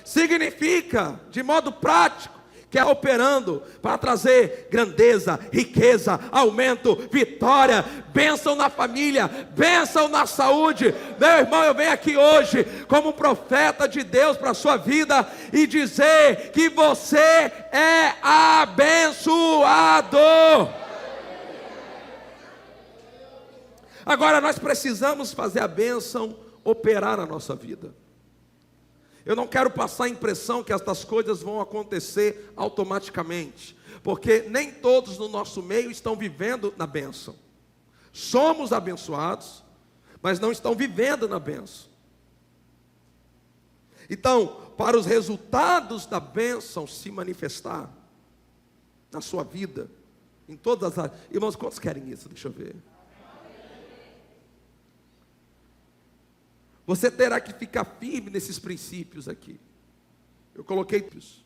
Significa, de modo prático, que é operando para trazer grandeza, riqueza, aumento, vitória, bênção na família, bênção na saúde. Meu irmão, eu venho aqui hoje como profeta de Deus para a sua vida e dizer que você é abençoado. Agora nós precisamos fazer a bênção operar na nossa vida. Eu não quero passar a impressão que estas coisas vão acontecer automaticamente, porque nem todos no nosso meio estão vivendo na bênção. Somos abençoados, mas não estão vivendo na bênção. Então, para os resultados da bênção se manifestar na sua vida, em todas as áreas. Irmãos, quantos querem isso? Deixa eu ver. Você terá que ficar firme nesses princípios aqui. Eu coloquei isso.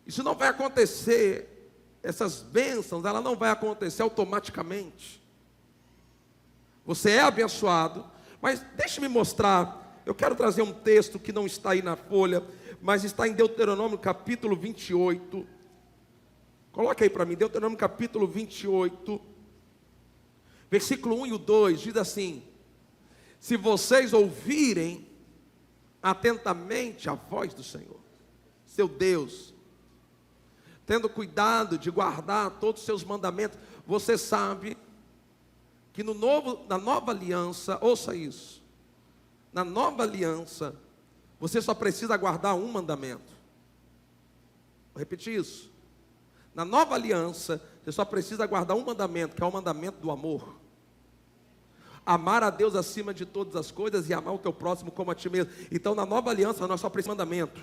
Isso não vai acontecer, essas bênçãos, ela não vai acontecer automaticamente. Você é abençoado, mas deixe-me mostrar. Eu quero trazer um texto que não está aí na folha, mas está em Deuteronômio capítulo 28. Coloque aí para mim, Deuteronômio capítulo 28, versículo 1 e o 2, diz assim: se vocês ouvirem atentamente a voz do Senhor, seu Deus, tendo cuidado de guardar todos os seus mandamentos. Você sabe que na nova aliança, ouça isso, na nova aliança, você só precisa guardar um mandamento. Vou repetir isso. Na nova aliança, você só precisa guardar um mandamento, que é o mandamento do amor. Amar a Deus acima de todas as coisas e amar o teu próximo como a ti mesmo. Então, na nova aliança, nós só precisamos de mandamento.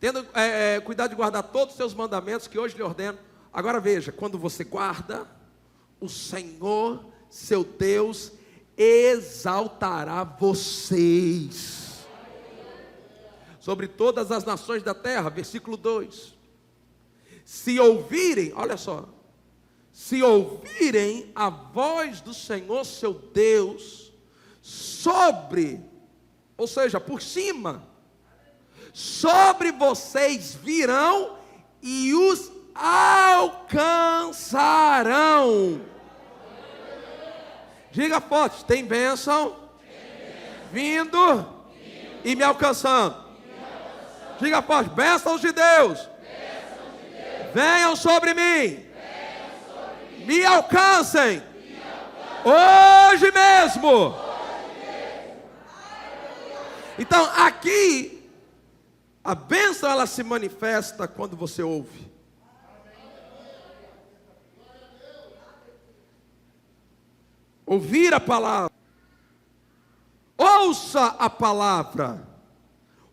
Tendo cuidado de guardar todos os seus mandamentos que hoje lhe ordeno. Agora veja, quando você guarda, o Senhor, seu Deus, exaltará vocês sobre todas as nações da terra. Versículo 2. Se ouvirem, olha só, se ouvirem a voz do Senhor seu Deus, ou seja, por cima, sobre vocês virão e os alcançarão. Diga forte: tem bênção vindo e me alcançando. Diga forte: bênçãos de Deus venham sobre mim, me alcancem Hoje mesmo. Então aqui, a bênção ela se manifesta quando você ouve. Ouvir a palavra. Ouça a palavra.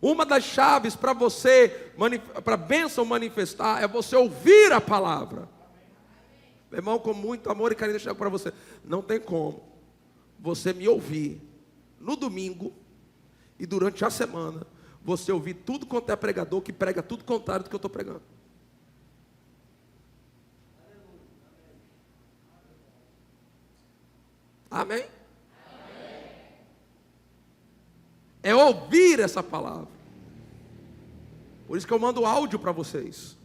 Uma das chaves para você, para a bênção manifestar, é você ouvir a palavra. Meu irmão, com muito amor e carinho, eu chego para você. Não tem como você me ouvir no domingo e durante a semana, você ouvir tudo quanto é pregador que prega tudo contrário do que eu estou pregando. Amém? É ouvir essa palavra. Por isso que eu mando áudio para vocês.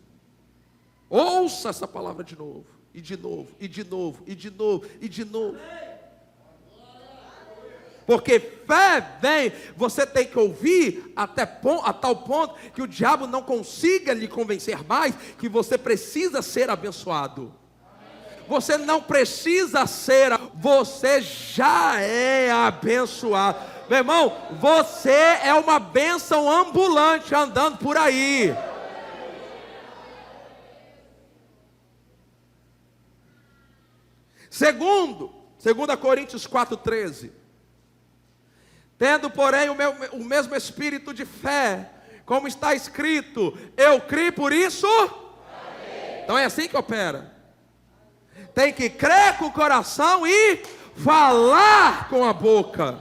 Ouça essa palavra de novo, e de novo, e de novo, e de novo, e de novo. Porque fé vem, você tem que ouvir a tal ponto que o diabo não consiga lhe convencer mais que você precisa ser abençoado. Você não precisa ser, você já é abençoado. Meu irmão, você é uma bênção ambulante andando por aí. Segundo 2 Coríntios 4,13. Tendo, porém, o mesmo espírito de fé, como está escrito, eu criei por isso. Amém. Então é assim que opera. Tem que crer com o coração e falar com a boca.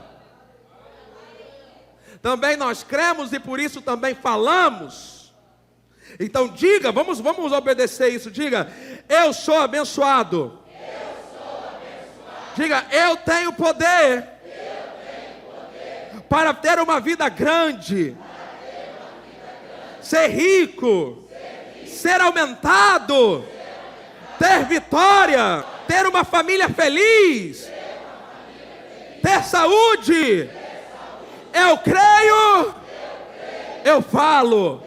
Também nós cremos e por isso também falamos. Então diga, vamos obedecer isso. Diga, eu sou abençoado. Diga, eu tenho poder para ter uma vida grande, ser rico, ser aumentado, ter vitória, ter uma família feliz, ter saúde. Eu creio, eu falo.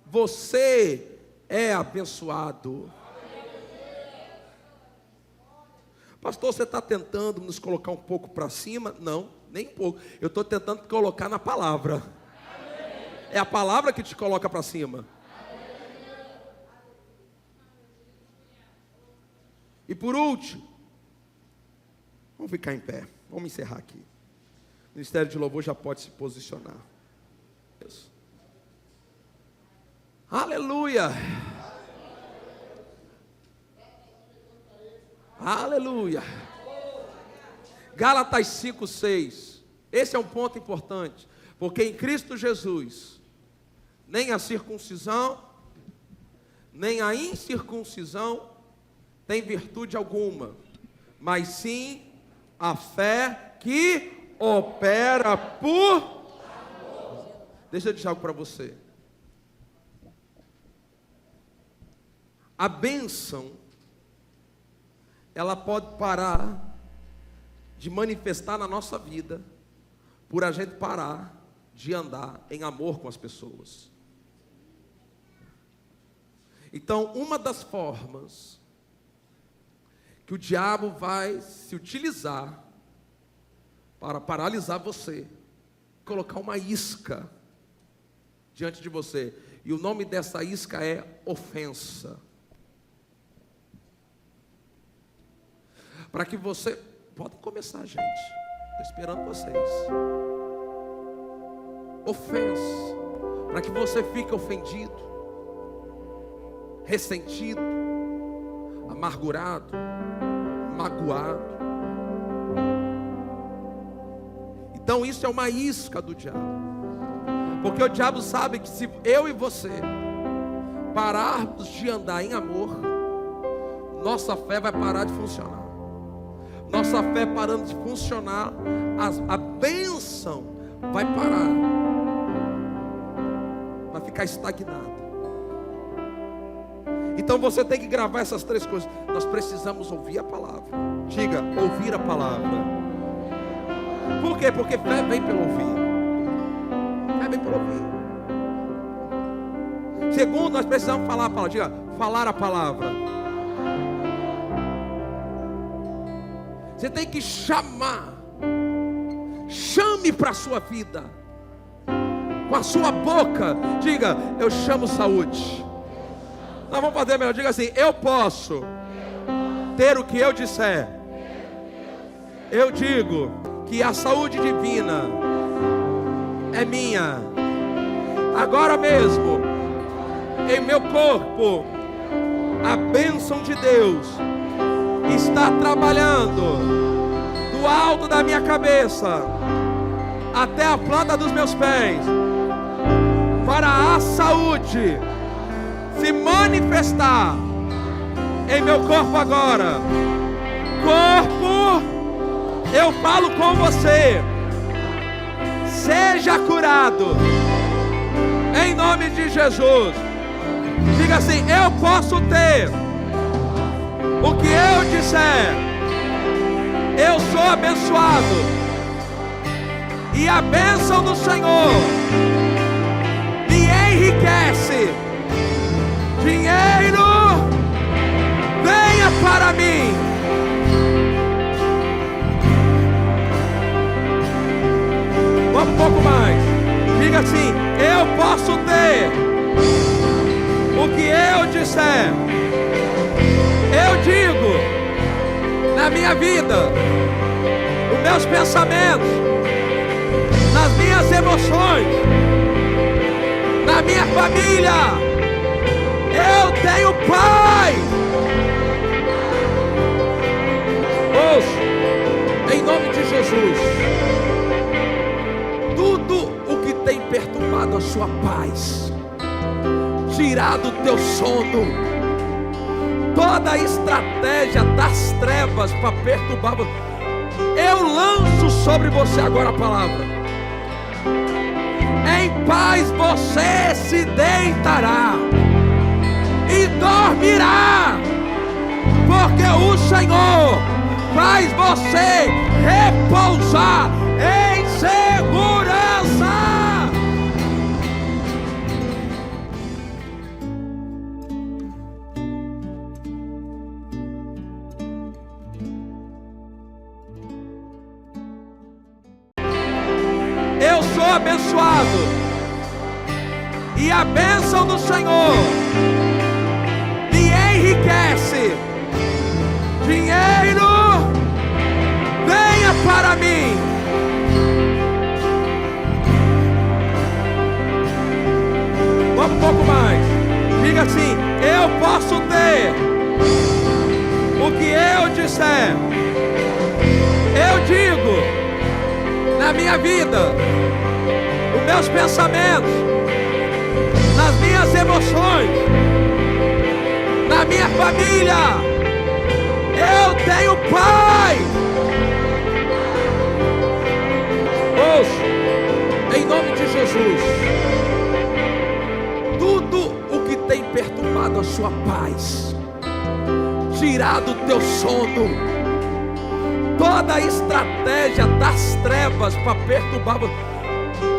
Você é abençoado. Pastor, você está tentando nos colocar um pouco para cima? Não, nem um pouco. Eu estou tentando colocar na palavra. É a palavra que te coloca para cima. E por último, vamos ficar em pé. Vamos encerrar aqui. O Ministério de Louvor já pode se posicionar. Isso. Aleluia. Aleluia. Gálatas 5:6. Esse é um ponto importante. Porque em Cristo Jesus, nem a circuncisão, nem a incircuncisão tem virtude alguma, mas sim a fé que opera por... Deixa eu dizer algo para você. A bênção, ela pode parar de manifestar na nossa vida, por a gente parar de andar em amor com as pessoas. Então, uma das formas que o diabo vai se utilizar para paralisar você, colocar uma isca diante de você, e o nome dessa isca é ofensa. Para que você... Pode começar, gente. Estou esperando vocês. Ofensa. Para que você fique ofendido, ressentido, amargurado, magoado. Então isso é uma isca do diabo. Porque o diabo sabe que se eu e você pararmos de andar em amor, nossa fé vai parar de funcionar. Nossa fé parando de funcionar, a bênção vai parar, vai ficar estagnada. Então você tem que gravar essas três coisas. Nós precisamos ouvir a palavra. Diga, ouvir a palavra. Por quê? Porque fé vem pelo ouvir. Fé vem pelo ouvir. Segundo, nós precisamos falar a palavra. Diga, falar a palavra. Você tem que chamar. Chame para a sua vida. Com a sua boca, diga, eu chamo saúde. Nós vamos fazer melhor, diga assim, eu posso ter o que eu disser. Eu digo que a saúde divina é minha. Agora mesmo, em meu corpo, a bênção de Deus está trabalhando do alto da minha cabeça até a planta dos meus pés, para a saúde se manifestar em meu corpo agora. Corpo, eu falo com você, seja curado, em nome de Jesus. Diga assim, eu posso ter o que eu disser. Eu sou abençoado, e a bênção do Senhor me enriquece. Dinheiro, venha para mim. Um pouco mais. Diga assim, eu posso ter o que eu disser. Eu digo na minha vida, nos meus pensamentos, nas minhas emoções, na minha família, eu tenho paz. Ouça, em nome de Jesus, tudo o que tem perturbado a sua paz, tirado o teu sono, toda a estratégia das trevas para perturbar você, eu lanço sobre você agora a palavra. Em paz você se deitará e dormirá, porque o Senhor faz você repousar em segurança. Eu sou abençoado, e a bênção do Senhor me enriquece. Dinheiro, venha para mim. Um pouco mais. Diga assim, eu posso ter o que eu disser. Eu digo na minha vida, nos meus pensamentos, nas minhas emoções, na minha família, eu tenho paz. Ouça, em nome de Jesus, tudo o que tem perturbado a sua paz, tirado o teu sono, toda a estratégia das trevas para perturbar você,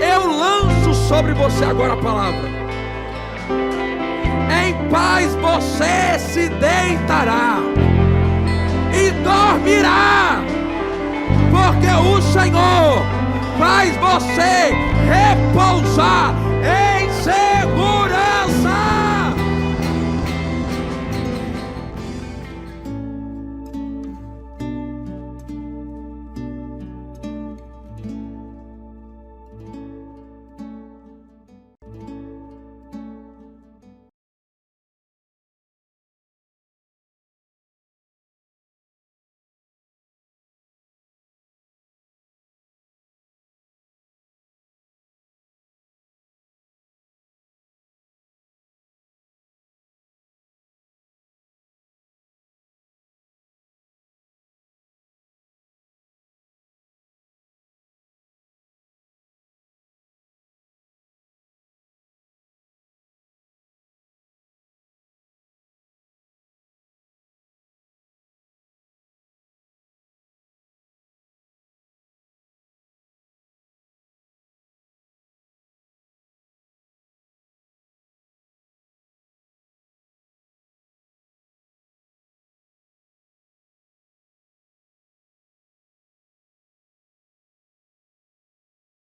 eu lanço sobre você agora a palavra. Em paz você se deitará e dormirá, porque o Senhor faz você repousar em segurança.